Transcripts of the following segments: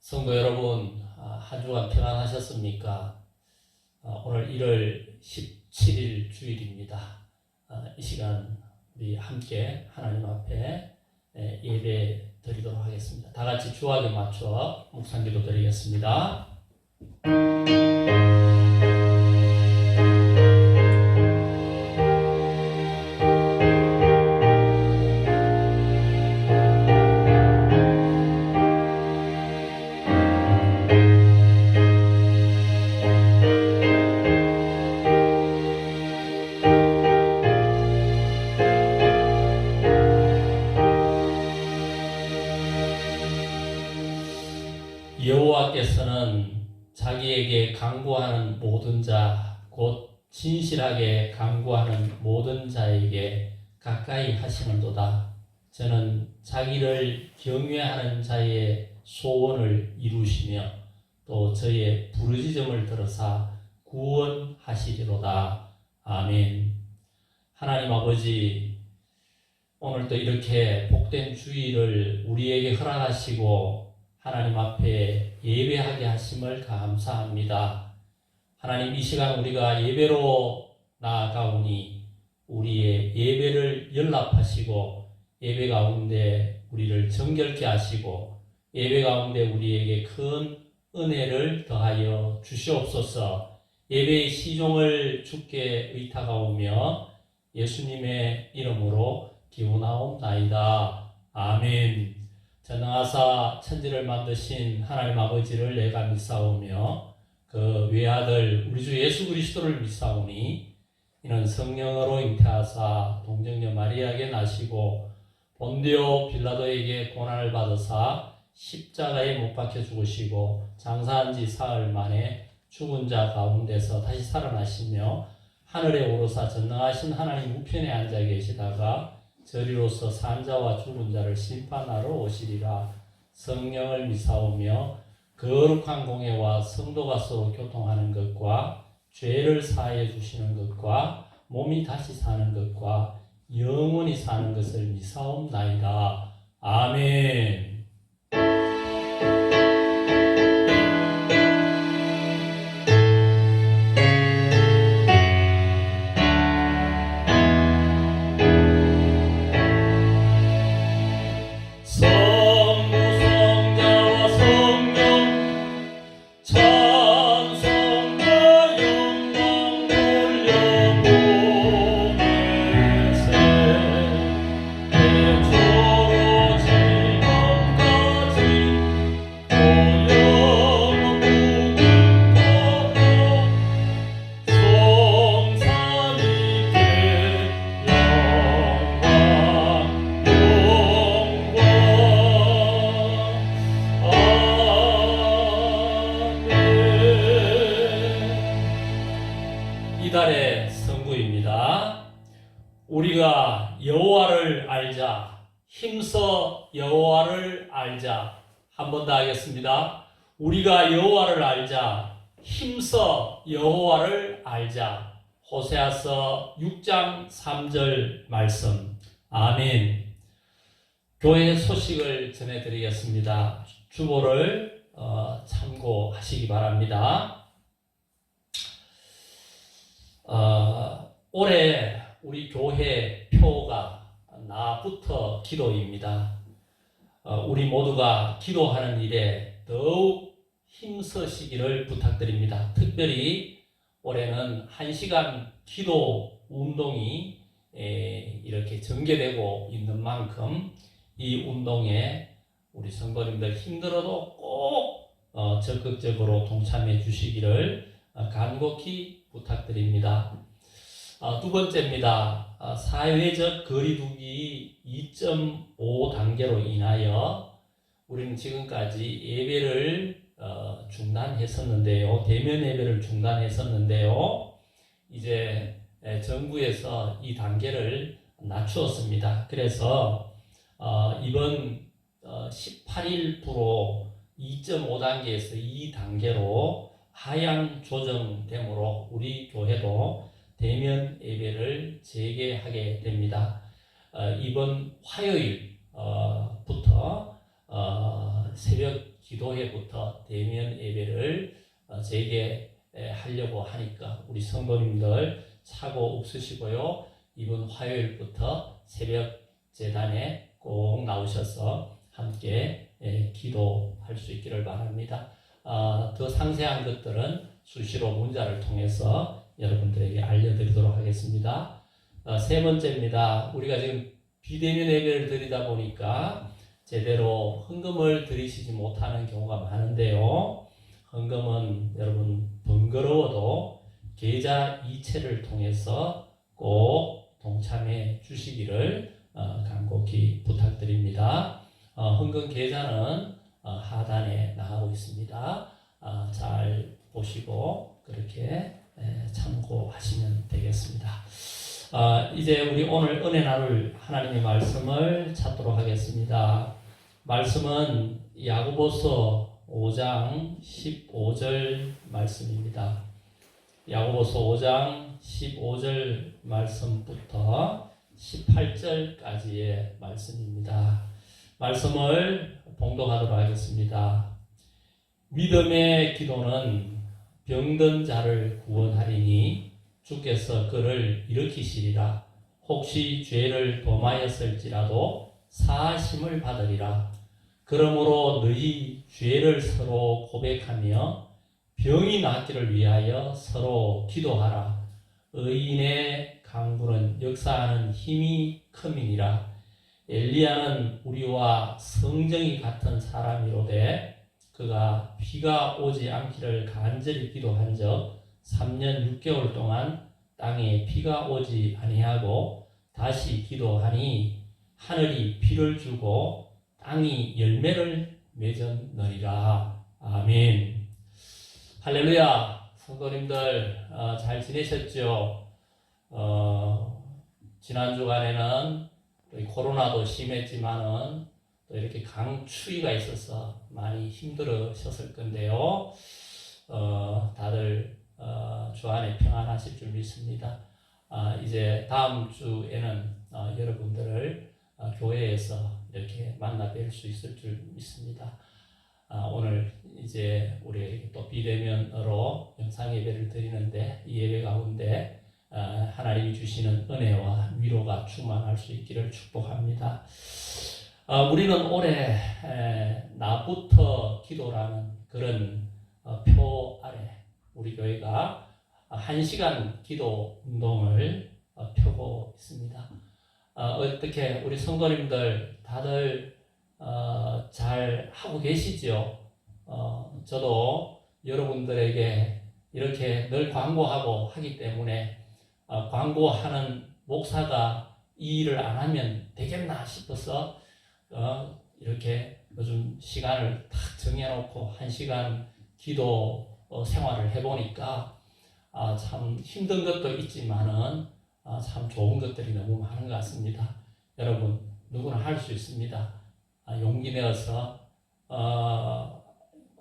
성도 여러분, 한 주간 평안하셨습니까? 오늘 1월 17일 주일입니다. 이 시간 우리 함께 하나님 앞에 예배 드리도록 하겠습니다. 다 같이 주악에 맞춰 묵상기도 드리겠습니다. 여호와께서는 자기에게 간구하는 모든 자, 곧 진실하게 간구하는 모든 자에게 가까이 하시는도다. 저는 자기를 경외하는 자의 소원을 이루시며 또 저의 부르짖음을 들으사 구원하시리로다. 아멘. 하나님 아버지, 오늘도 이렇게 복된 주일을 우리에게 허락하시고 하나님 앞에 예배하게 하심을 감사합니다. 하나님, 이 시간 우리가 예배로 나아가오니 우리의 예배를 연락하시고 예배 가운데 우리를 정결케 하시고 예배 가운데 우리에게 큰 은혜를 더하여 주시옵소서. 예배의 시종을 주께 의탁하오며 예수님의 이름으로 기원하옵나이다. 아멘. 전능하사 천지를 만드신 하나님 아버지를 내가 믿사오며 그 외아들 우리 주 예수 그리스도를 믿사오니 이는 성령으로 잉태하사 동정녀 마리아에게 나시고 본디오 빌라도에게 고난을 받으사 십자가에 못 박혀 죽으시고 장사한 지 사흘 만에 죽은 자 가운데서 다시 살아나시며 하늘에 오르사 전능하신 하나님 우편에 앉아 계시다가 저리로서 산자와 죽은 자를 심판하러 오시리라. 성령을 믿사오며 거룩한 공예와 성도가 서로 교통하는 것과 죄를 사하여 주시는 것과 몸이 다시 사는 것과 영원히 사는 것을 믿사옵나이다. 아멘. 이달의 성구입니다. 우리가 여호와를 알자. 힘써 여호와를 알자. 한 번 더 하겠습니다. 우리가 여호와를 알자. 힘써 여호와를 알자. 호세아서 6장 3절 말씀. 아멘. 교회 소식을 전해드리겠습니다. 주보를 참고하시기 바랍니다. 올해 우리 교회 표가 나부터 기도입니다. 우리 모두가 기도하는 일에 더욱 힘쓰시기를 부탁드립니다. 특별히 올해는 1시간 기도 운동이 이렇게 전개되고 있는 만큼 이 운동에 우리 성도님들 힘들어도 꼭 적극적으로 동참해 주시기를 간곡히 부탁드립니다. 두 번째입니다. 사회적 거리두기 2.5 단계로 인하여 우리는 지금까지 예배를 중단했었는데요. 대면 예배를 중단했었는데요. 이제 정부에서 이 단계를 낮추었습니다. 그래서 이번 18일부로 2.5 단계에서 2단계로 하향 조정되므로 우리 교회도 대면 예배를 재개하게 됩니다. 이번 화요일부터 새벽 기도회부터 대면 예배를 재개하려고 하니까 우리 성도님들 사고 없으시고요. 이번 화요일부터 새벽 재단에 꼭 나오셔서 함께 기도할 수 있기를 바랍니다. 더 상세한 것들은 수시로 문자를 통해서 여러분들에게 알려드리도록 하겠습니다. 세 번째입니다. 우리가 지금 비대면 예배를 드리다 보니까 제대로 헌금을 드리시지 못하는 경우가 많은데요. 헌금은 여러분 번거로워도 계좌 이체를 통해서 꼭 동참해 주시기를 간곡히 부탁드립니다. 헌금 계좌는 하단에 나가고 있습니다. 잘 보시고 그렇게 참고하시면 되겠습니다. 이제 우리 오늘 은혜 나눌 하나님의 말씀을 찾도록 하겠습니다. 말씀은 야고보서 5장 15절 말씀입니다. 야고보서 5장 15절 말씀부터 18절까지의 말씀입니다. 말씀을 봉독하도록 하겠습니다. 믿음의 기도는 병든 자를 구원하리니 주께서 그를 일으키시리라. 혹시 죄를 범하였을지라도 사하심을 받으리라. 그러므로 너희 죄를 서로 고백하며 병이 낫기를 위하여 서로 기도하라. 의인의 강구는 역사하는 힘이 큼이니라. 엘리야는 우리와 성정이 같은 사람이로되 그가 비가 오지 않기를 간절히 기도한 적 3년 6개월 동안 땅에 비가 오지 아니하고 다시 기도하니 하늘이 비를 주고 땅이 열매를 맺었느니라. 아멘. 할렐루야. 성도님들 잘 지내셨죠? 지난 주간에는 코로나도 심했지만은 또 이렇게 강추위가 있어서 많이 힘들으셨을 건데요. 다들 주안에 평안하실 줄 믿습니다. 이제 다음 주에는 여러분들을 교회에서 이렇게 만나 뵐 수 있을 줄 믿습니다. 오늘 이제 우리 또 비대면으로 영상 예배를 드리는데 이 예배 가운데 하나님이 주시는 은혜와 위로가 충만할 수 있기를 축복합니다. 우리는 올해 나부터 기도라는 그런 표 아래 우리 교회가 1시간 기도 운동을 펴고 있습니다. 어떻게 우리 성도님들 다들 잘 하고 계시죠? 저도 여러분들에게 이렇게 늘 광고하고 하기 때문에 광고하는 목사가 이 일을 안 하면 되겠나 싶어서 이렇게 요즘 시간을 딱 정해놓고 1시간 기도 생활을 해보니까 참 힘든 것도 있지만은 참 좋은 것들이 너무 많은 것 같습니다. 여러분 누구나 할 수 있습니다. 용기 내어서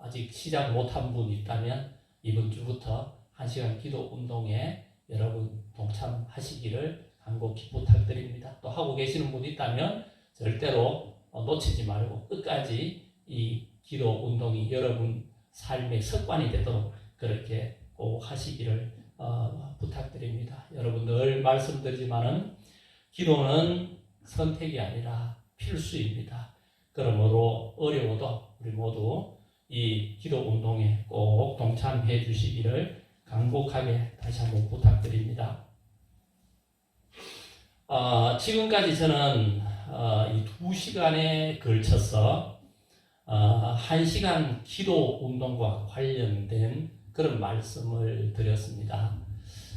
아직 시작 못한 분 있다면 이번 주부터 1시간 기도 운동에 여러분 동참하시기를 간곡히 부탁드립니다. 또 하고 계시는 분 있다면 절대로 놓치지 말고 끝까지 이 기도 운동이 여러분 삶의 습관이 되도록 그렇게 꼭 하시기를 부탁드립니다. 여러분 늘 말씀드리지만은 기도는 선택이 아니라 필수입니다. 그러므로 어려워도 우리 모두 이 기도 운동에 꼭 동참해 주시기를 간곡하게 다시 한번 부탁드립니다. 지금까지 저는 이 2시간에 걸쳐서 1시간 기도 운동과 관련된 그런 말씀을 드렸습니다.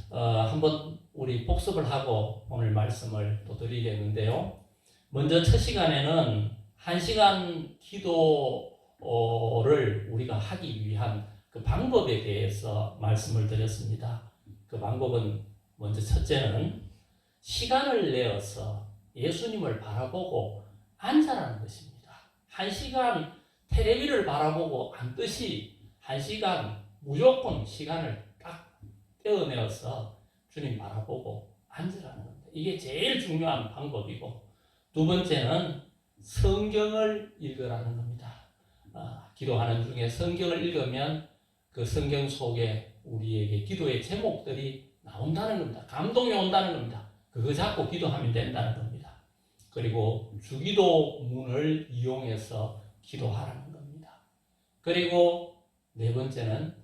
한번 우리 복습을 하고 오늘 말씀을 또 드리겠는데요. 먼저 첫 시간에는 1시간 기도를 우리가 하기 위한 그 방법에 대해서 말씀을 드렸습니다. 그 방법은 먼저 첫째는 시간을 내어서 예수님을 바라보고 앉아라는 것입니다. 1시간 텔레비를 바라보고 앉듯이 1시간 무조건 시간을 딱 떼어내어서 주님 바라보고 앉으라는 겁니다. 이게 제일 중요한 방법이고 두 번째는 성경을 읽으라는 겁니다. 기도하는 중에 성경을 읽으면 그 성경 속에 우리에게 기도의 제목들이 나온다는 겁니다. 감동이 온다는 겁니다. 그거 잡고 기도하면 된다는 겁니다. 그리고 주기도문을 이용해서 기도하라는 겁니다. 그리고 네 번째는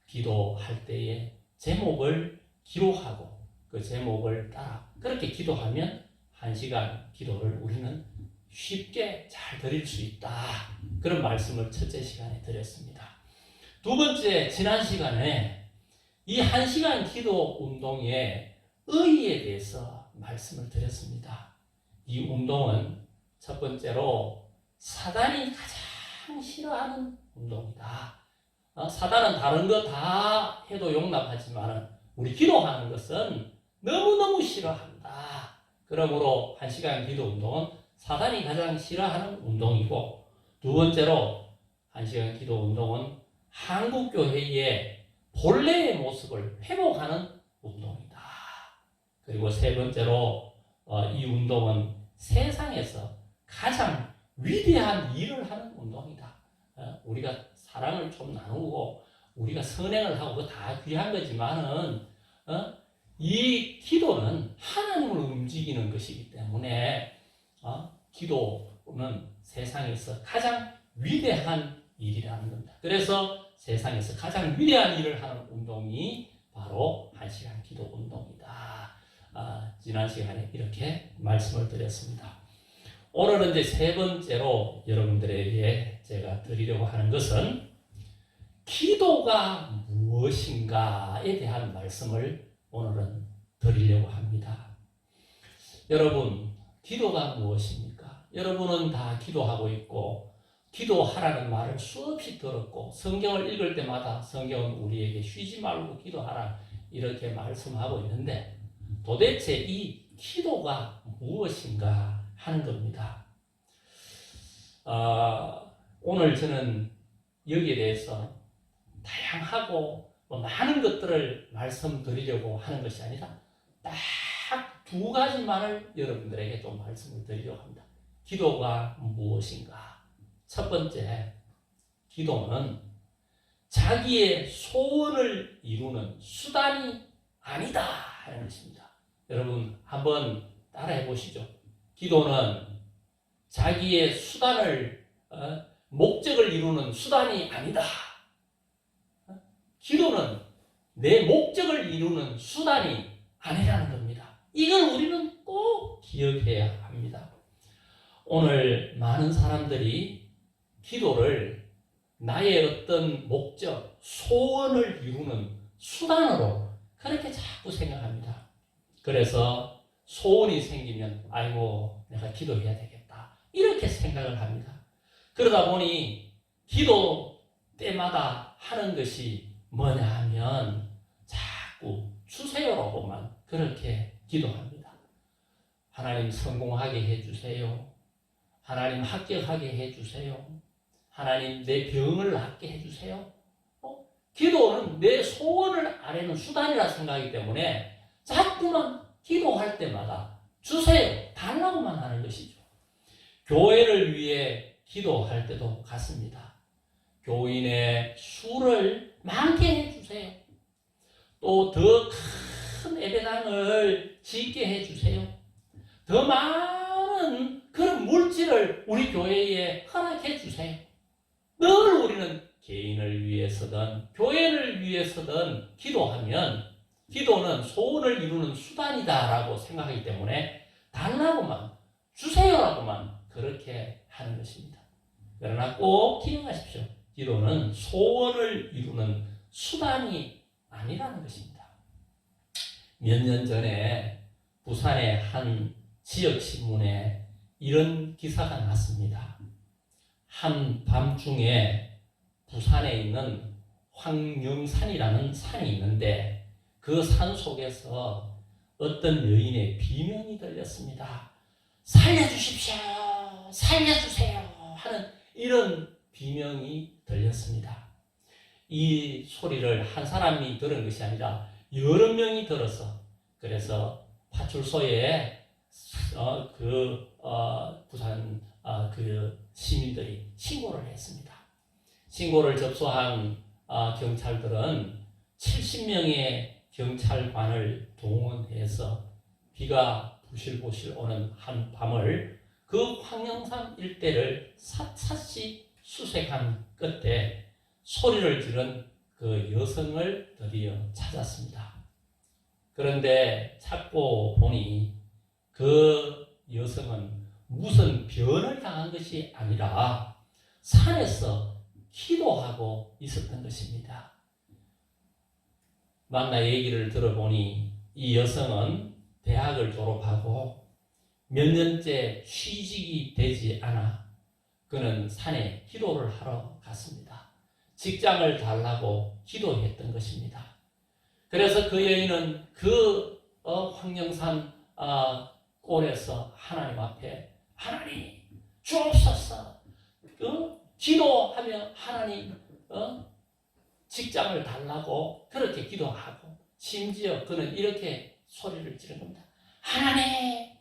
기도할 때에 제목을 기록하고 그 제목을 따라 그렇게 기도하면 1시간 기도를 우리는 쉽게 잘 드릴 수 있다. 그런 말씀을 첫째 시간에 드렸습니다. 두 번째, 지난 시간에 이 1시간 기도 운동의 의의에 대해서 말씀을 드렸습니다. 이 운동은 첫 번째로 사단이 가장 싫어하는 운동이다. 사단은 다른 거 다 해도 용납하지만 우리 기도하는 것은 너무너무 싫어한다. 그러므로 1시간 기도 운동은 사단이 가장 싫어하는 운동이고, 두 번째로 1시간 기도 운동은 한국교회의 본래의 모습을 회복하는 운동이다. 그리고 세 번째로 이 운동은 세상에서 가장 위대한 일을 하는 운동이다. 우리가 사랑을 좀 나누고 우리가 선행을 하고 그거 다 귀한 거지만은 이 기도는 하나님을 움직이는 것이기 때문에 기도는 세상에서 가장 위대한 일이라는 겁니다. 그래서 세상에서 가장 위대한 일을 하는 운동이 바로 1시간 기도 운동이다. 지난 시간에 이렇게 말씀을 드렸습니다. 오늘은 이제 세 번째로 여러분들에게 제가 드리려고 하는 것은 기도가 무엇인가에 대한 말씀을 오늘은 드리려고 합니다. 여러분, 기도가 무엇입니까? 여러분은 다 기도하고 있고 기도하라는 말을 수없이 들었고 성경을 읽을 때마다 성경은 우리에게 쉬지 말고 기도하라 이렇게 말씀하고 있는데 도대체 이 기도가 무엇인가 하는 겁니다. 오늘 저는 여기에 대해서 다양하고 많은 것들을 말씀드리려고 하는 것이 아니라 딱 두 가지만을 여러분들에게 좀 말씀을 드리려고 합니다. 기도가 무엇인가? 첫 번째, 기도는 자기의 소원을 이루는 수단이 아니다 하는 것입니다. 여러분 한번 따라해 보시죠. 기도는 자기의 수단을 목적을 이루는 수단이 아니다. 기도는 내 목적을 이루는 수단이 아니라는 겁니다. 이걸 우리는 꼭 기억해야 합니다. 오늘 많은 사람들이 기도를 나의 어떤 목적, 소원을 이루는 수단으로 그렇게 자꾸 생각합니다. 그래서 소원이 생기면 아이고 내가 기도해야 되겠다 이렇게 생각을 합니다. 그러다 보니 기도 때마다 하는 것이 뭐냐 하면 자꾸 주세요라고만 그렇게 기도합니다. 하나님 성공하게 해주세요. 하나님 합격하게 해주세요. 하나님 내 병을 낫게 해주세요. 기도는 내 소원을 아뢰는 수단이라 생각하기 때문에 자꾸만 기도할 때마다 주세요, 달라고만 하는 것이죠. 교회를 위해 기도할 때도 같습니다. 교인의 수를 많게 해주세요. 또 더 큰 예배당을 짓게 해주세요. 더 많은 그런 물질을 우리 교회에 허락해 주세요. 늘 우리는 개인을 위해서든 교회를 위해서든 기도하면 기도는 소원을 이루는 수단이다라고 생각하기 때문에 달라고만 주세요라고만 그렇게 하는 것입니다. 그러나 꼭 기억하십시오. 기도는 소원을 이루는 수단이 아니라는 것입니다. 몇 년 전에 부산의 한 지역신문에 이런 기사가 났습니다. 한밤중에 부산에 있는 황령산이라는 산이 있는데 그 산 속에서 어떤 여인의 비명이 들렸습니다. 살려주십시오, 살려주세요 하는 이런 비명이 들렸습니다. 이 소리를 한 사람이 들은 것이 아니라 여러 명이 들어서 그래서 파출소에 부산 그 시민들이 신고를 했습니다. 신고를 접수한 경찰들은 70명의 경찰관을 동원해서 비가 부실부실 오는 한 밤을 그 황령산 일대를 샅샅이 수색한 끝에 소리를 지른 그 여성을 드디어 찾았습니다. 그런데 찾고 보니 그 여성은 무슨 변을 당한 것이 아니라 산에서 기도하고 있었던 것입니다. 만나 얘기를 들어보니 이 여성은 대학을 졸업하고 몇 년째 취직이 되지 않아 그는 산에 기도를 하러 갔습니다. 직장을 달라고 기도했던 것입니다. 그래서 그 여인은 그 황령산 꼴에서 하나님 앞에 하나님 주옵소서 기도하며 하나님 직장을 달라고 그렇게 기도하고 심지어 그는 이렇게 소리를 지른 겁니다. 하나님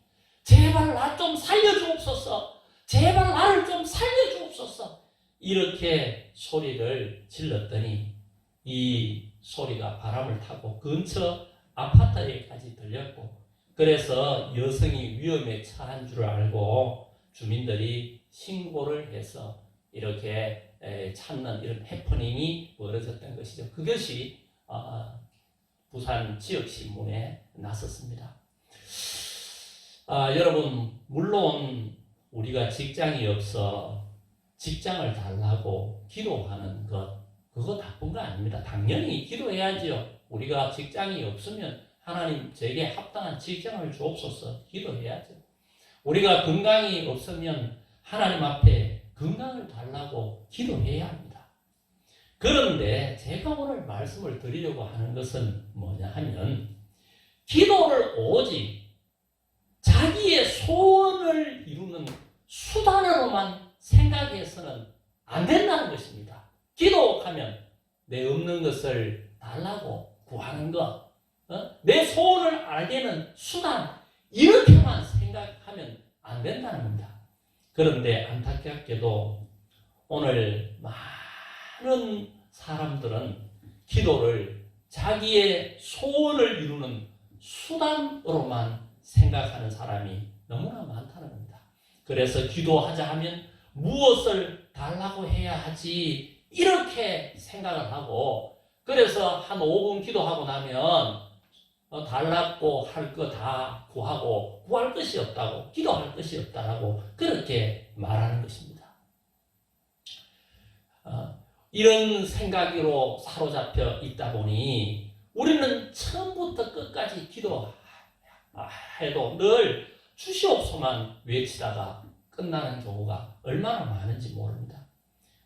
제발 나 좀 살려주옵소서. 제발 나를 좀 살려주옵소서. 이렇게 소리를 질렀더니 이 소리가 바람을 타고 근처 아파트에까지 들렸고 그래서 여성이 위험에 처한 줄 알고 주민들이 신고를 해서 이렇게 찾는 이런 해프닝이 벌어졌던 것이죠. 그것이 부산 지역신문에 났었습니다. 여러분 물론 우리가 직장이 없어 직장을 달라고 기도하는 것 그거 나쁜 거 아닙니다. 당연히 기도해야지요. 우리가 직장이 없으면 하나님 제게 합당한 직장을 주옵소서 기도해야죠. 우리가 건강이 없으면 하나님 앞에 건강을 달라고 기도해야 합니다. 그런데 제가 오늘 말씀을 드리려고 하는 것은 뭐냐 하면 기도를 오직 자기의 소원을 이루는 수단으로만 생각해서는 안 된다는 것입니다. 기도하면 내 없는 것을 달라고 구하는 것, 내 소원을 알게는 수단 이렇게만 생각하면 안 된다는 겁니다. 그런데 안타깝게도 오늘 많은 사람들은 기도를 자기의 소원을 이루는 수단으로만 생각하는 사람이 너무나 많다는 겁니다. 그래서 기도하자 하면 무엇을 달라고 해야 하지 이렇게 생각을 하고 그래서 한 5분 기도하고 나면 달라고 할 거 다 구하고 구할 것이 없다고 기도할 것이 없다라고 그렇게 말하는 것입니다. 이런 생각으로 사로잡혀 있다 보니 우리는 처음부터 끝까지 기도해도 늘 주시옵소만 외치다가 끝나는 경우가 얼마나 많은지 모릅니다.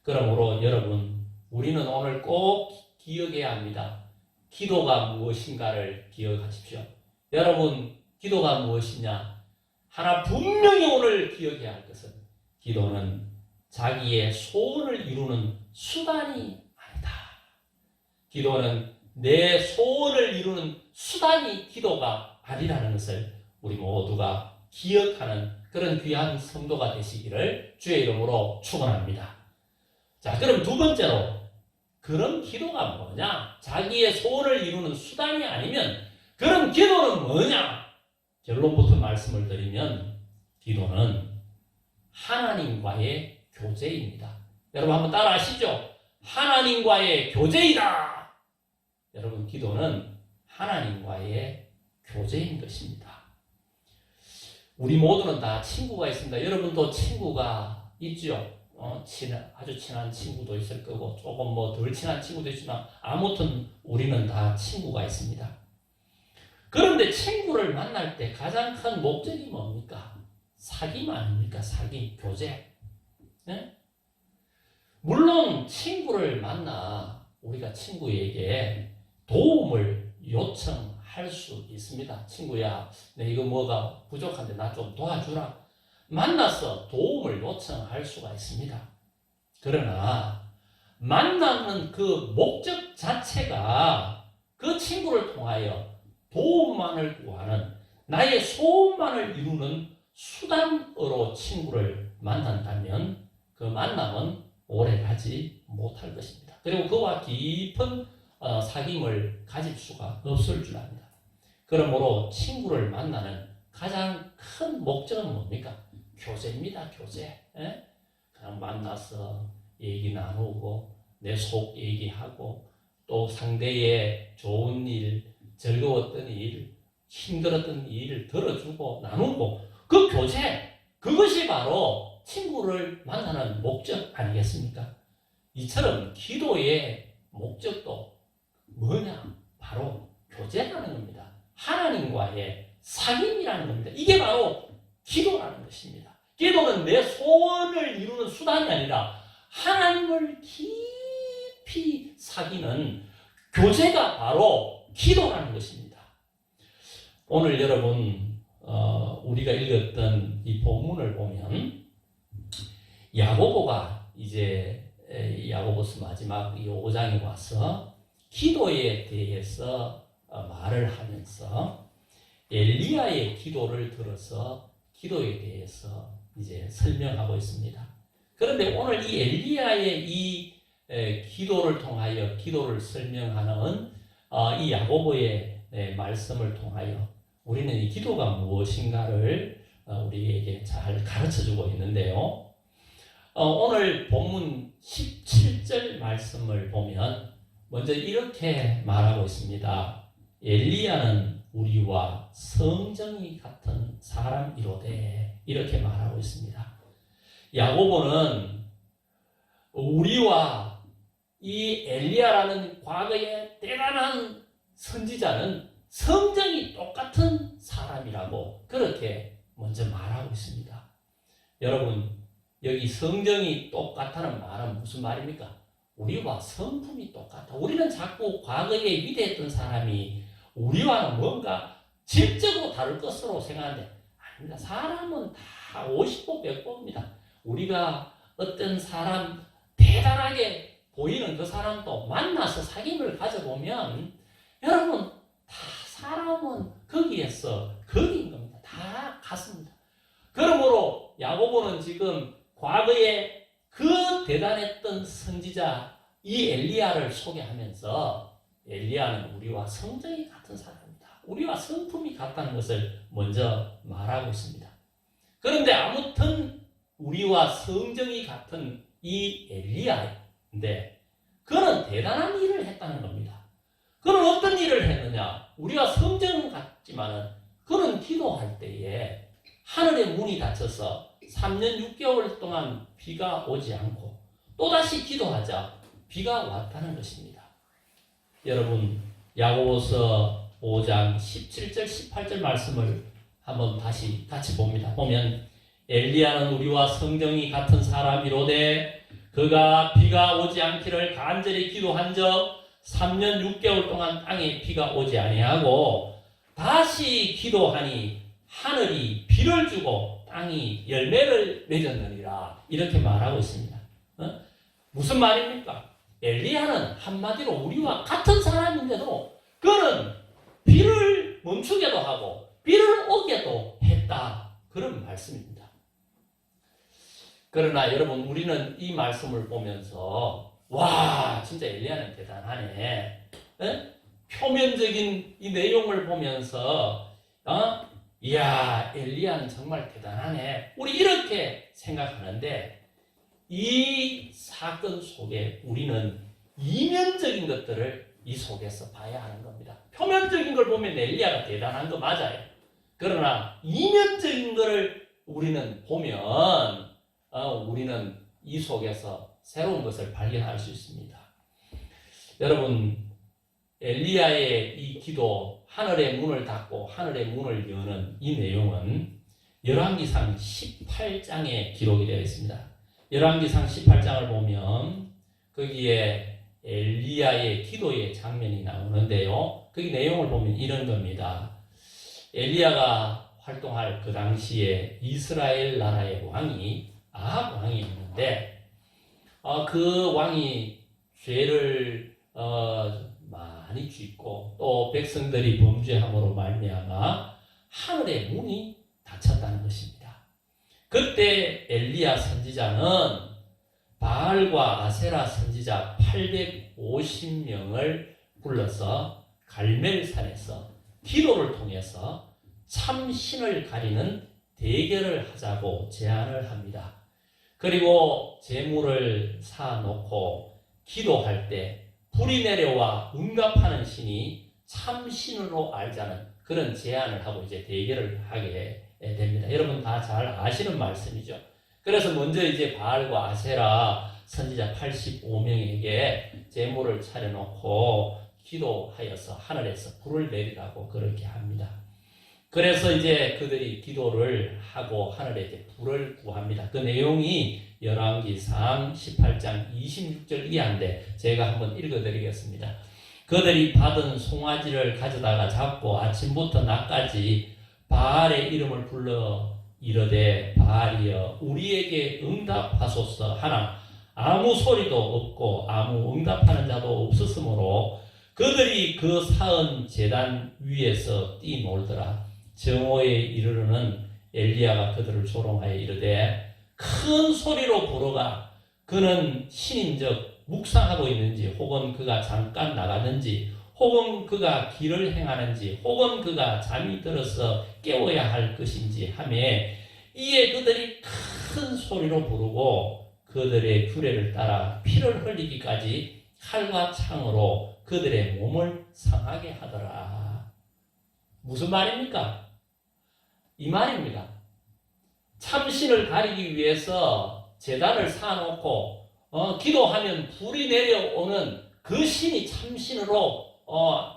그러므로 여러분 우리는 오늘 꼭 기억해야 합니다. 기도가 무엇인가를 기억하십시오. 여러분 기도가 무엇이냐? 하나 분명히 오늘 기억해야 할 것은 기도는 자기의 소원을 이루는 수단이 아니다. 기도는 내 소원을 이루는 수단이 기도가 아니라는 것을 우리 모두가 기억하는 그런 귀한 성도가 되시기를 주의 이름으로 축원합니다. 자, 그럼 두 번째로 그런 기도가 뭐냐? 자기의 소원을 이루는 수단이 아니면 그런 기도는 뭐냐? 결론부터 말씀을 드리면 기도는 하나님과의 교제입니다. 여러분 한번 따라 하시죠. 하나님과의 교제이다. 여러분 기도는 하나님과의 교제인 것입니다. 우리 모두는 다 친구가 있습니다. 여러분도 친구가 있죠. 아주 친한 친구도 있을 거고 조금 덜 친한 친구도 있지만 아무튼 우리는 다 친구가 있습니다. 그런데 친구를 만날 때 가장 큰 목적이 뭡니까? 사귐 아닙니까? 사귐, 교제. 네? 물론 친구를 만나 우리가 친구에게 도움을 요청할 수 있습니다. 친구야, 내 이거 뭐가 부족한데 나 좀 도와주라. 만나서 도움을 요청할 수가 있습니다. 그러나 만나는 그 목적 자체가 그 친구를 통하여 도움만을 구하는 나의 소원만을 이루는 수단으로 친구를 만난다면 그 만남은 오래가지 못할 것입니다. 그리고 그와 깊은 사귐을 가질 수가 없을 줄 압니다. 그러므로 친구를 만나는 가장 큰 목적은 뭡니까? 교제입니다. 교제. 예? 그냥 만나서 얘기 나누고 내 속 얘기하고 또 상대의 좋은 일, 즐거웠던 일, 힘들었던 일을 들어주고 나누고 그 교제, 그것이 바로 친구를 만나는 목적 아니겠습니까? 이처럼 기도의 목적도 뭐냐? 바로 교제라는 겁니다. 하나님과의 사귐이라는 겁니다. 이게 바로 기도라는 것입니다. 기도는 내 소원을 이루는 수단이 아니라 하나님을 깊이 사귀는 교제가 바로 기도라는 것입니다. 오늘 여러분 우리가 읽었던 이 본문을 보면 야고보가 이제 야고보서 마지막 이 5장에 와서 기도에 대해서 말을 하면서 엘리야의 기도를 들어서 기도에 대해서 이제 설명하고 있습니다. 그런데 오늘 이 엘리야의 이 기도를 통하여 기도를 설명하는 이 야고보의 말씀을 통하여 우리는 이 기도가 무엇인가를 우리에게 잘 가르쳐주고 있는데요. 오늘 본문 17절 말씀을 보면 먼저 이렇게 말하고 있습니다. 엘리야는 우리와 성정이 같은 사람이로되 이렇게 말하고 있습니다. 야고보는 우리와 이 엘리야라는 과거의 대단한 선지자는 성정이 똑같은 사람이라고 그렇게 먼저 말하고 있습니다. 여러분, 여기 성정이 똑같다는 말은 무슨 말입니까? 우리와 성품이 똑같아. 우리는 자꾸 과거에 위대했던 사람이 우리와는 뭔가 질적으로 다를 것으로 생각하는데 아닙니다. 사람은 다 50보 100보입니다. 우리가 어떤 사람 대단하게 보이는 그 사람도 만나서 사귐을 가져보면 여러분 다 사람은 거기에서 거기인 겁니다. 다 같습니다. 그러므로 야고보는 지금 과거에 그 대단했던 선지자 이 엘리야를 소개하면서 엘리야는 우리와 성정이 같은 사람이다. 우리와 성품이 같다는 것을 먼저 말하고 있습니다. 그런데 아무튼 우리와 성정이 같은 이 엘리야인데 그는 대단한 일을 했다는 겁니다. 그는 어떤 일을 했느냐? 우리와 성정은 같지만은 그는 기도할 때에 하늘의 문이 닫혀서 3년 6개월 동안 비가 오지 않고 또다시 기도하자 비가 왔다는 것입니다. 여러분 야고보서 5장 17절 18절 말씀을 한번 다시 같이 봅니다. 보면 엘리야는 우리와 성정이 같은 사람이로되 그가 비가 오지 않기를 간절히 기도한 적 3년 6개월 동안 땅에 비가 오지 아니하고 다시 기도하니 하늘이 비를 주고 땅이 열매를 맺었느니라 이렇게 말하고 있습니다. 무슨 말입니까? 엘리야는 한마디로 우리와 같은 사람인데도 그는 비를 멈추게도 하고 비를 오게도 했다 그런 말씀입니다. 그러나 여러분 우리는 이 말씀을 보면서 와 진짜 엘리야는 대단하네. 표면적인 이 내용을 보면서 이야 엘리야는 정말 대단하네. 우리 이렇게 생각하는데 이 사건 속에 우리는 이면적인 것들을 이 속에서 봐야 하는 겁니다. 표면적인 걸 보면 엘리야가 대단한 거 맞아요. 그러나 이면적인 것을 우리는 보면 우리는 이 속에서 새로운 것을 발견할 수 있습니다. 여러분 엘리야의 이 기도 하늘의 문을 닫고 하늘의 문을 여는 이 내용은 열왕기상 18장에 기록이 되어 있습니다. 열왕기상 18장을 보면 거기에 엘리야의 기도의 장면이 나오는데요. 거기 내용을 보면 이런 겁니다. 엘리야가 활동할 그 당시에 이스라엘 나라의 왕이 아합 왕이었는데 그 왕이 죄를 많이 짓고 또 백성들이 범죄함으로 말미암아 하늘의 문이 닫혔다는 것입니다. 그때 엘리야 선지자는 바알과 아세라 선지자 850명을 불러서 갈멜산에서 기도를 통해서 참 신을 가리는 대결을 하자고 제안을 합니다. 그리고 제물을 사놓고 기도할 때 불이 내려와 응답하는 신이 참 신으로 알자는 그런 제안을 하고 이제 대결을 하게 됩니다. 여러분 다 잘 아시는 말씀이죠. 그래서 먼저 이제 바알과 아세라 선지자 85명에게 제물을 차려놓고 기도하여서 하늘에서 불을 내리라고 그렇게 합니다. 그래서 이제 그들이 기도를 하고 하늘에 이제 불을 구합니다. 그 내용이 열왕기상 18장 26절 이하인데 제가 한번 읽어드리겠습니다. 그들이 받은 송아지를 가져다가 잡고 아침부터 낮까지 바알의 이름을 불러 이르되 바알이여 우리에게 응답하소서 하나 아무 소리도 없고 아무 응답하는 자도 없었으므로 그들이 그 사은 제단 위에서 뛰놀더라. 정오에 이르르는 엘리야가 그들을 조롱하여 이르되 큰 소리로 부르가 그는 신인적 묵상하고 있는지 혹은 그가 잠깐 나가는지 혹은 그가 길을 행하는지 혹은 그가 잠이 들어서 깨워야 할 것인지 하며 이에 그들이 큰 소리로 부르고 그들의 규례를 따라 피를 흘리기까지 칼과 창으로 그들의 몸을 상하게 하더라. 무슨 말입니까? 이 말입니다. 참신을 가리기 위해서 제단을 쌓아놓고 기도하면 불이 내려오는 그 신이 참신으로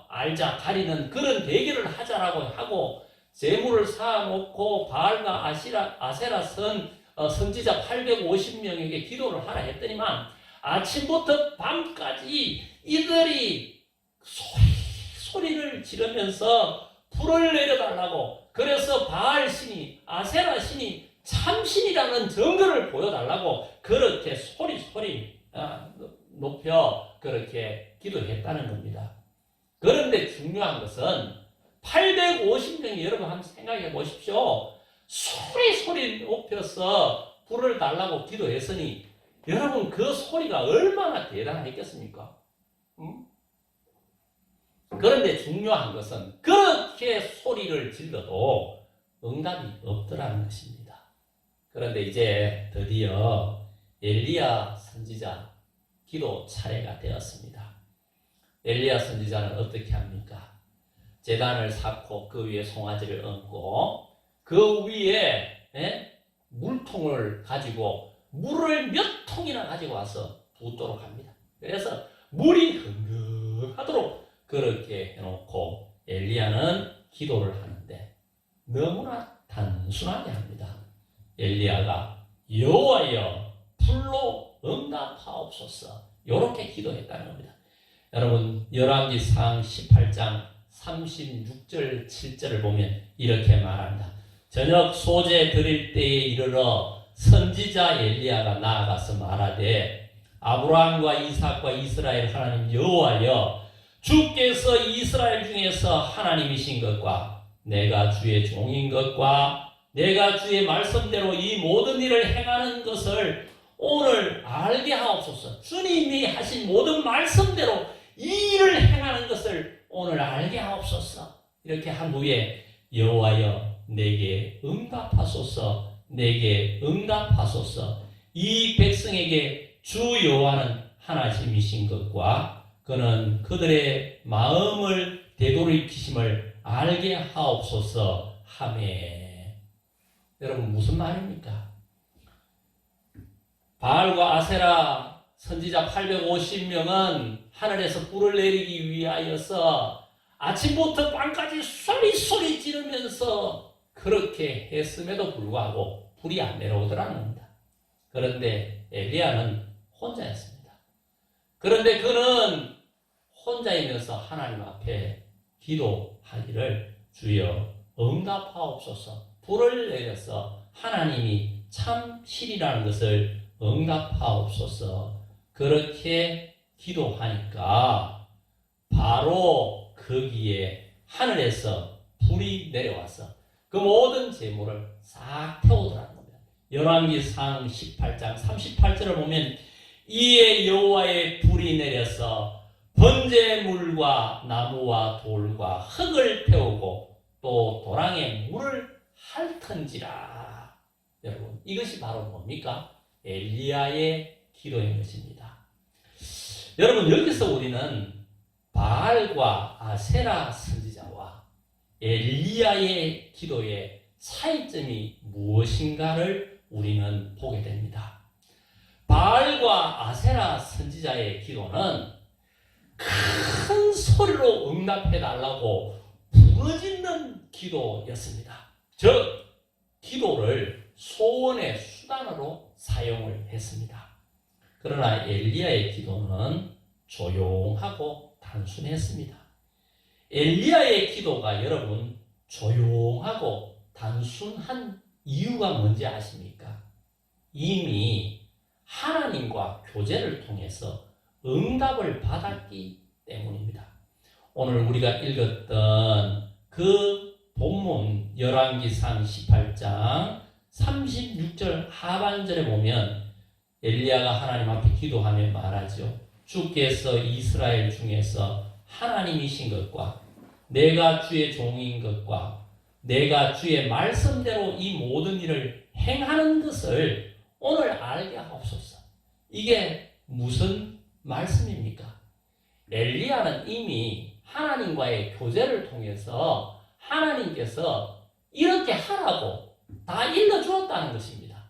알자 가리는 그런 대결을 하자라고 하고 제물을 쌓아놓고 바알과 아세라 선지자 850명에게 기도를 하라 했더니만 아침부터 밤까지 이들이 소리를 지르면서 불을 내려달라고 그래서 바알 신이 아세라 신이 참신이라는 증거를 보여달라고 그렇게 소리 높여 그렇게 기도했다는 겁니다. 그런데 중요한 것은 850명이 여러분 한번 생각해 보십시오. 소리 높여서 불을 달라고 기도했으니 여러분 그 소리가 얼마나 대단했겠습니까? 그런데 중요한 것은 그렇게 소리를 질러도 응답이 없더라는 것입니다. 그런데 이제 드디어 엘리야 선지자 기도 차례가 되었습니다. 엘리야 선지자는 어떻게 합니까? 제단을 쌓고 그 위에 송아지를 얹고 그 위에 물통을 가지고 물을 몇 통이나 가지고 와서 붓도록 합니다. 그래서 물이 흥흥하도록 그렇게 해놓고 엘리야는 기도를 하는데 너무나 단순하게 합니다. 엘리야가 여호와여 불로 응답하옵소서 이렇게 기도했다는 겁니다. 여러분 열왕기상 18장 36절 7절을 보면 이렇게 말합니다. 저녁 소재 드릴 때에 이르러 선지자 엘리야가 나아가서 말하되 아브라함과 이삭과 이스라엘 하나님 여호와여 주께서 이스라엘 중에서 하나님이신 것과 내가 주의 종인 것과 내가 주의 말씀대로 이 모든 일을 행하는 것을 오늘 알게 하옵소서. 주님이 하신 모든 말씀대로 이 일을 행하는 것을 오늘 알게 하옵소서. 이렇게 한 후에 여호와여 내게 응답하소서. 내게 응답하소서. 이 백성에게 주 여호와는 하나님이신 것과 그는 그들의 마음을 되돌이키심을 알게 하옵소서 하매. 여러분 무슨 말입니까? 바알과 아세라 선지자 850명은 하늘에서 불을 내리기 위하여서 아침부터 밤까지 소리 지르면서 그렇게 했음에도 불구하고 불이 안 내려오더라는 겁니다. 그런데 엘리야는 혼자였습니다. 그런데 그는 혼자이면서 하나님 앞에 기도하기를 주여 응답하옵소서. 불을 내려서 하나님이 참신이라는 것을 응답하옵소서. 그렇게 기도하니까 바로 거기에 하늘에서 불이 내려와서 그 모든 제물을 싹 태우더라는 겁니다. 열왕기상 18장 38절을 보면 이에 여호와의 불이 내려서 번제물과 나무와 돌과 흙을 태우고 또 도랑에 물을 핥은지라. 여러분, 이것이 바로 뭡니까? 엘리야의 기도인 것입니다. 여러분, 여기서 우리는 바알과 아세라 선지자와 엘리야의 기도의 차이점이 무엇인가를 우리는 보게 됩니다. 바알과 아세라 선지자의 기도는 큰 소리로 응답해달라고 부르짖는 기도였습니다. 즉, 기도를 소원의 수단으로 사용을 했습니다. 그러나 엘리야의 기도는 조용하고 단순했습니다. 엘리야의 기도가 여러분 조용하고 단순한 이유가 뭔지 아십니까? 이미 하나님과 교제를 통해서 응답을 받았기 때문입니다. 오늘 우리가 읽었던 그 본문 열왕기상 18장 36절 하반절에 보면 엘리야가 하나님 앞에 기도하며 말하죠. 주께서 이스라엘 중에서 하나님이신 것과 내가 주의 종인 것과 내가 주의 말씀대로 이 모든 일을 행하는 것을 오늘 알게 하옵소서. 이게 무슨 말씀입니까? 엘리야는 이미 하나님과의 교제를 통해서 하나님께서 이렇게 하라고 다 일러주었다는 것입니다.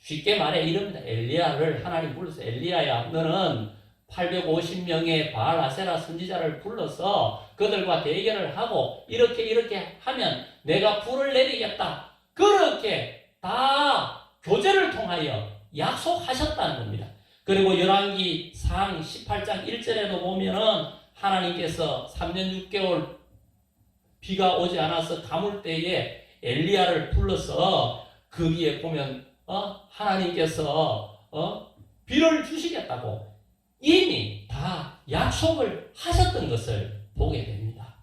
쉽게 말해 이럽니다. 엘리야를 하나님 불러서 엘리야야, 너는 850명의 바알 아세라 선지자를 불러서 그들과 대결을 하고 이렇게 하면 내가 불을 내리겠다. 그렇게 다 교제를 통하여 약속하셨다는 겁니다. 그리고 열왕기상 18장 1절에도 보면은 하나님께서 3년 6개월 비가 오지 않아서 가물 때에 엘리야를 불러서 거기에 보면 하나님께서 비를 주시겠다고 이미 다 약속을 하셨던 것을 보게 됩니다.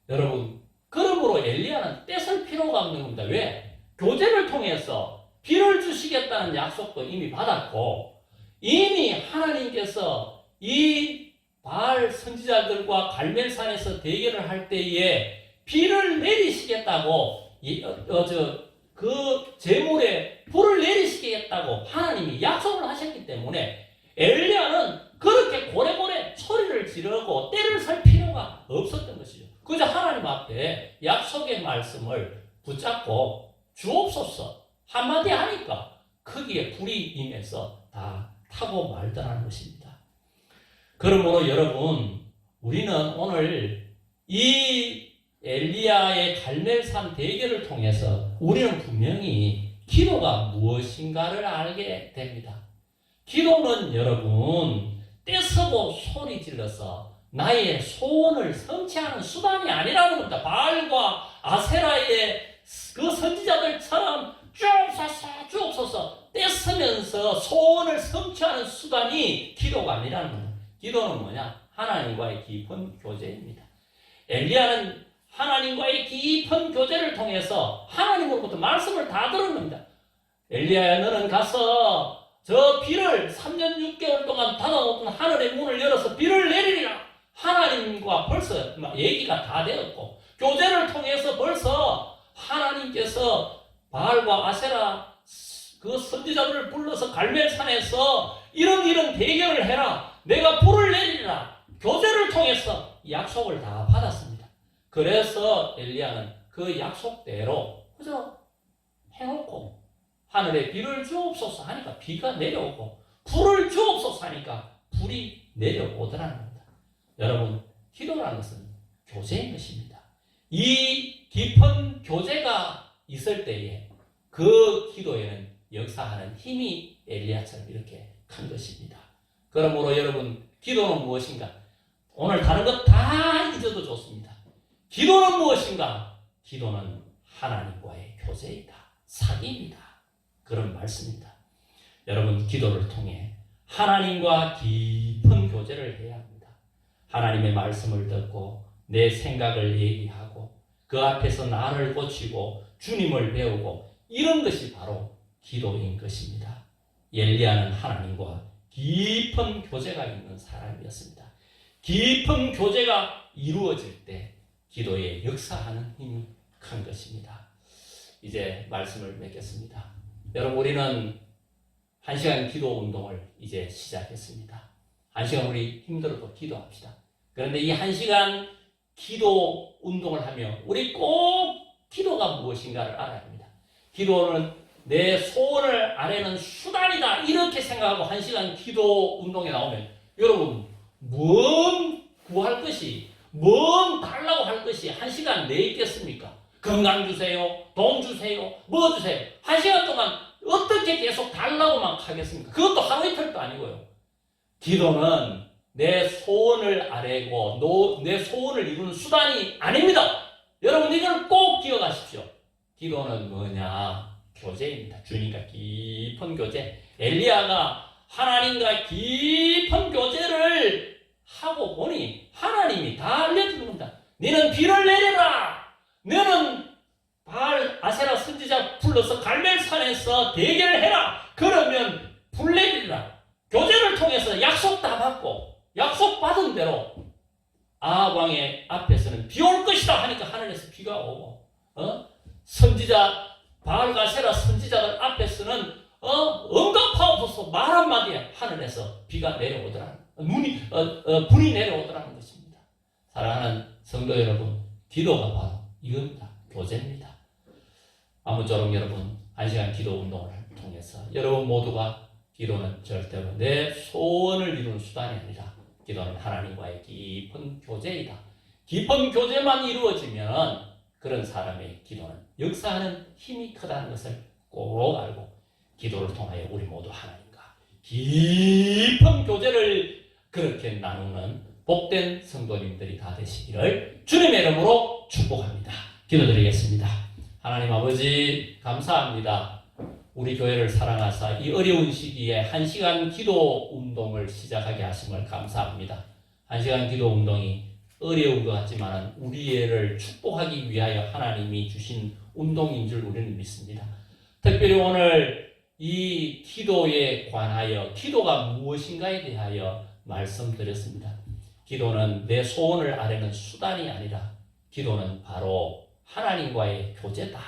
여러분, 그러므로 엘리야는 떼쓸 필요가 없는 겁니다. 왜? 교제를 통해서 비를 주시겠다는 약속도 이미 받았고 이미 하나님께서 이 바알 선지자들과 갈멜산에서 대결을 할 때에 비를 내리시겠다고 그 제물에 불을 내리시겠다고 하나님이 약속을 하셨기 때문에 엘리야는 그렇게 고래고래 소리를 지르고 떼를 살 필요가 없었던 것이죠. 그저 하나님 앞에 약속의 말씀을 붙잡고 주옵소서 한마디 하니까 거기에 불이 임해서 다 타고 말더라는 것입니다. 그러므로 여러분, 우리는 오늘 이 엘리야의 갈멜산 대결을 통해서 우리는 분명히 기도가 무엇인가를 알게 됩니다. 기도는 여러분 떼쓰고 소리 질러서 나의 소원을 성취하는 수단이 아니라는 겁니다. 바알과 아세라의 그 선지자들처럼 주옵소서 떼쓰면서 소원을 성취하는 수단이 기도가 아니라는 겁니다. 기도는 뭐냐? 하나님과의 깊은 교제입니다. 엘리야는 하나님과의 깊은 교제를 통해서 하나님으로부터 말씀을 다 들은 겁니다. 엘리야야, 너는 가서 저 비를 3년 6개월 동안 닫아놓은 하늘의 문을 열어서 비를 내리리라. 하나님과 벌써 얘기가 다 되었고 교제를 통해서 벌써 하나님께서 바알과 아세라 그 선지자들을 불러서 갈멜산에서 이런 대결을 해라. 내가 불을 내리리라. 교제를 통해서 약속을 다 받았습니다. 그래서 엘리야는 그 약속대로 그저 해놓고 하늘에 비를 주옵소서 하니까 비가 내려오고 불을 주옵소서 하니까 불이 내려오더라는 겁니다. 여러분, 기도라는 것은 교제인 것입니다. 이 깊은 교제가 있을 때에 그 기도에는 역사하는 힘이 엘리야처럼 이렇게 큰 것입니다. 그러므로 여러분, 기도는 무엇인가? 오늘 다른 것 다 잊어도 좋습니다. 기도는 무엇인가? 기도는 하나님과의 교제이다. 사귑이다. 그런 말씀입니다. 여러분, 기도를 통해 하나님과 깊은 교제를 해야 합니다. 하나님의 말씀을 듣고 내 생각을 얘기하고 그 앞에서 나를 고치고 주님을 배우고 이런 것이 바로 기도인 것입니다. 엘리야는 하나님과 깊은 교제가 있는 사람이었습니다. 깊은 교제가 이루어질 때 기도에 역사하는 힘이 큰 것입니다. 이제 말씀을 맺겠습니다. 여러분, 우리는 1시간 기도 운동을 이제 시작했습니다. 1시간 우리 힘들어도 기도합시다. 그런데 이 1시간 기도 운동을 하며 우리 꼭 기도가 무엇인가를 알아야 합니다. 기도는 내 소원을 아뢰는 수단이다, 이렇게 생각하고 1시간 기도 운동에 나오면 여러분, 뭔 구할 것이, 뭔 달라고 할 것이 1시간 내에 있겠습니까? 건강 주세요, 돈 주세요, 뭐 주세요. 1시간 동안 어떻게 계속 달라고만 하겠습니까? 그것도 하루 이틀도 아니고요. 기도는 내 소원을 아뢰고 내 소원을 이루는 수단이 아닙니다. 여러분, 이걸 꼭 기억하십시오. 기도는 뭐냐? 교제입니다. 주님과 깊은 교제. 엘리야가 하나님과 깊은 교제를 하고 보니 하나님이 다 알려주는 겁니다. 너는 비를 내려라. 너는 바알 아세라 선지자 불러서 갈멜산에서 대결을 해라. 그러면 불 내리라. 교제를 통해서 약속 다 받고 약속 받은 대로 아합 왕의 앞에서는 비 올 것이다 하니까 하늘에서 비가 오고, 선지자 바알 아세라 선지자들 앞에서는 응답하옵소서 말 한마디에 하늘에서 비가 내려오더라는, 불이 내려오더라는 것입니다. 사랑하는 성도 여러분, 기도가 바로 이겁니다. 교제입니다. 아무쪼록 여러분, 1시간 기도 운동을 통해서 여러분 모두가 기도는 절대로 내 소원을 이루는 수단이 아니라 기도는 하나님과의 깊은 교제이다. 깊은 교제만 이루어지면 그런 사람의 기도는 역사하는 힘이 크다는 것을 꼭 알고 기도를 통하여 우리 모두 하나님과 깊은 교제를 그렇게 나누는 복된 성도님들이 다 되시기를 주님의 이름으로 축복합니다. 기도드리겠습니다. 하나님 아버지, 감사합니다. 우리 교회를 사랑하사 이 어려운 시기에 1시간 기도 운동을 시작하게 하심을 감사합니다. 1시간 기도 운동이 어려운 것 같지만 우리를 축복하기 위하여 하나님이 주신 운동인 줄 우리는 믿습니다. 특별히 오늘 이 기도에 관하여 기도가 무엇인가에 대하여 말씀드렸습니다. 기도는 내 소원을 아뢰는 수단이 아니라 기도는 바로 하나님과의 교제다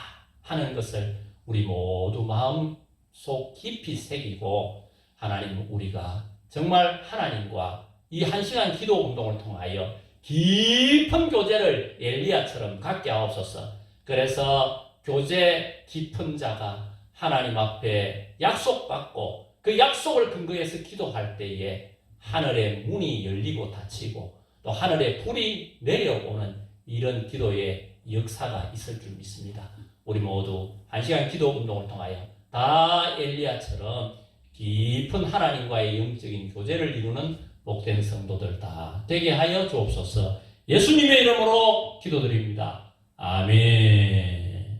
하는 것을 우리 모두 마음속 깊이 새기고, 하나님, 우리가 정말 하나님과 이 1시간 기도 운동을 통하여 깊은 교제를 엘리야처럼 갖게 하옵소서. 그래서 교제 깊은 자가 하나님 앞에 약속받고 그 약속을 근거해서 기도할 때에 하늘의 문이 열리고 닫히고 또 하늘의 불이 내려오는 이런 기도의 역사가 있을 줄 믿습니다. 우리 모두 1시간 기도 운동을 통하여 다 엘리야처럼 깊은 하나님과의 영적인 교제를 이루는 복된 성도들 다 되게 하여 주옵소서. 예수님의 이름으로 기도드립니다. 아멘.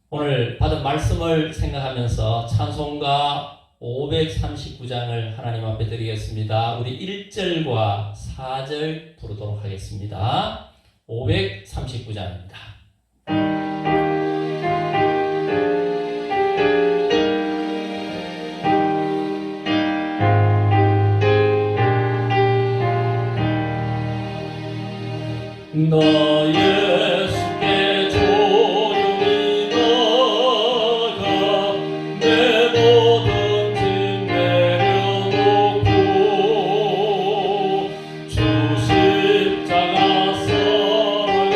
오늘 받은 말씀을 생각하면서 찬송가 539장을 하나님 앞에 드리겠습니다. 우리 1절과 4절 부르도록 하겠습니다. 539장입니다. 너 예수께 조용히 나가 내 모든 짐 내려놓고 주 십자가 사랑을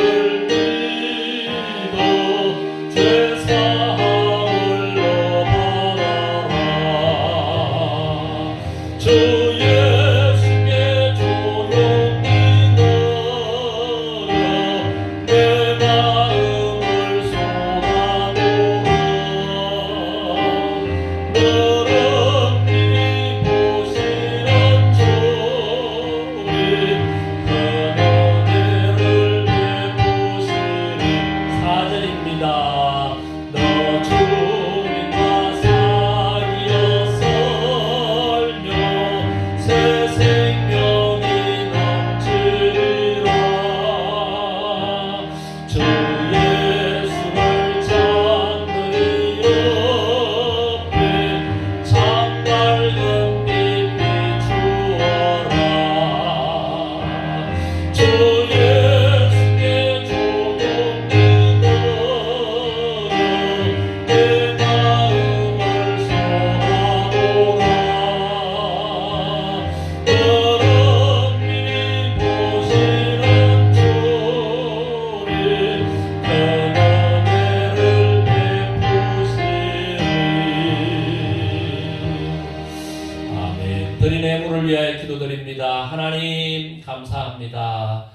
드린 예물을 위하여 기도드립니다. 하나님 감사합니다.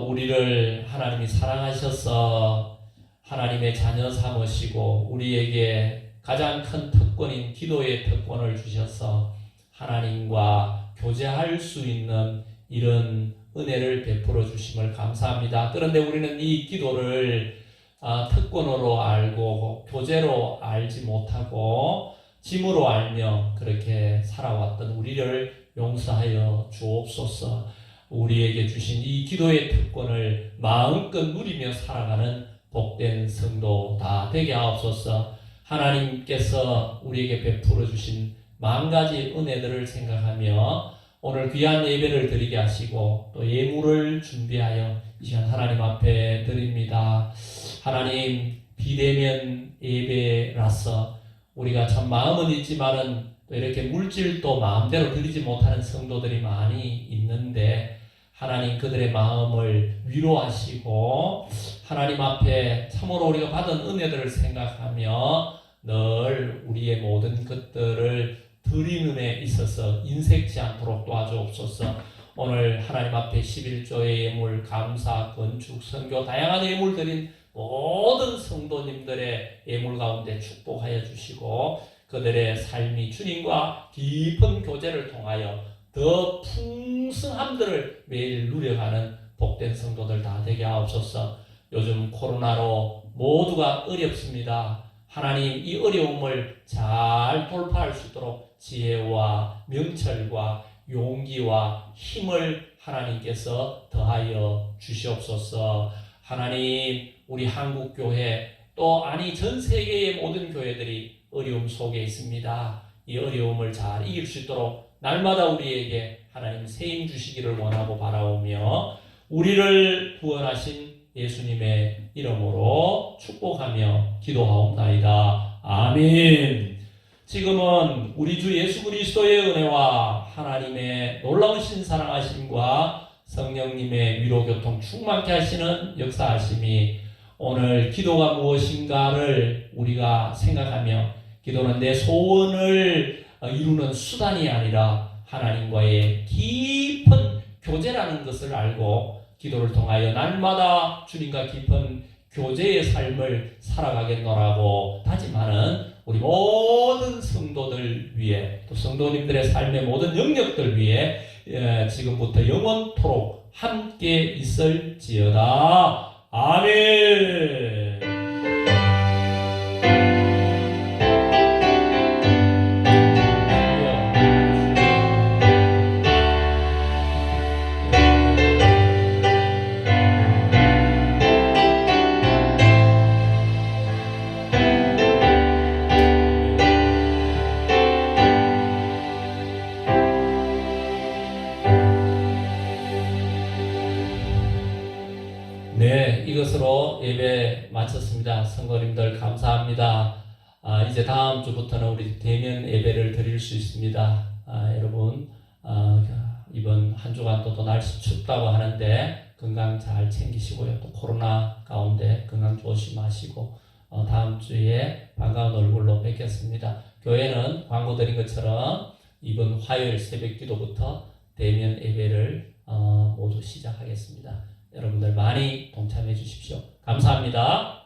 우리를 하나님이 사랑하셔서 하나님의 자녀 삼으시고 우리에게 가장 큰 특권인 기도의 특권을 주셔서 하나님과 교제할 수 있는 이런 은혜를 베풀어 주심을 감사합니다. 그런데 우리는 이 기도를 특권으로 알고 교제로 알지 못하고 짐으로 알며 그렇게 살아왔던 우리를 용서하여 주옵소서. 우리에게 주신 이 기도의 특권을 마음껏 누리며 살아가는 복된 성도 다 되게 하옵소서. 하나님께서 우리에게 베풀어 주신 만 가지 은혜들을 생각하며 오늘 귀한 예배를 드리게 하시고 또 예물을 준비하여 이 시간 하나님 앞에 드립니다. 하나님, 비대면 예배라서 우리가 참 마음은 있지만은 또 이렇게 물질도 마음대로 드리지 못하는 성도들이 많이 있는데 하나님 그들의 마음을 위로하시고 하나님 앞에 참으로 우리가 받은 은혜들을 생각하며 늘 우리의 모든 것들을 드리는 데 있어서 인색지 않도록 도와주옵소서. 오늘 하나님 앞에 11조의 예물, 감사, 건축, 선교 다양한 예물 드린 모든 성도님들의 예물 가운데 축복하여 주시고 그들의 삶이 주님과 깊은 교제를 통하여 더 풍성함들을 매일 누려가는 복된 성도들 다 되게 하옵소서. 요즘 코로나로 모두가 어렵습니다. 하나님 이 어려움을 잘 돌파할 수 있도록 지혜와 명철과 용기와 힘을 하나님께서 더하여 주시옵소서. 하나님 우리 한국교회 또 전 세계의 모든 교회들이 어려움 속에 있습니다. 이 어려움을 잘 이길 수 있도록 날마다 우리에게 하나님 세임 주시기를 원하고 바라오며 우리를 구원하신 예수님의 이름으로 축복하며 기도하옵나이다. 아멘. 지금은 우리 주 예수 그리스도의 은혜와 하나님의 놀라우신 사랑하심과 성령님의 위로교통 충만케 하시는 역사하심이 오늘 기도가 무엇인가를 우리가 생각하며 기도는 내 소원을 이루는 수단이 아니라 하나님과의 깊은 교제라는 것을 알고 기도를 통하여 날마다 주님과 깊은 교제의 삶을 살아가겠노라고 다짐하는 우리 모든 성도들 위해 또 성도님들의 삶의 모든 영역들 위해 지금부터 영원토록 함께 있을지어다. 아멘. 네, 이것으로 예배 마쳤습니다. 성도님들 감사합니다. 이제 다음 주부터는 우리 대면 예배를 드릴 수 있습니다. 여러분 이번 한 주간 또 날씨 춥다고 하는데 건강 잘 챙기시고요. 또 코로나 가운데 건강 조심하시고 다음 주에 반가운 얼굴로 뵙겠습니다. 교회는 광고 드린 것처럼 이번 화요일 새벽 기도부터 대면 예배를 모두 시작하겠습니다. 여러분들 많이 동참해 주십시오. 감사합니다.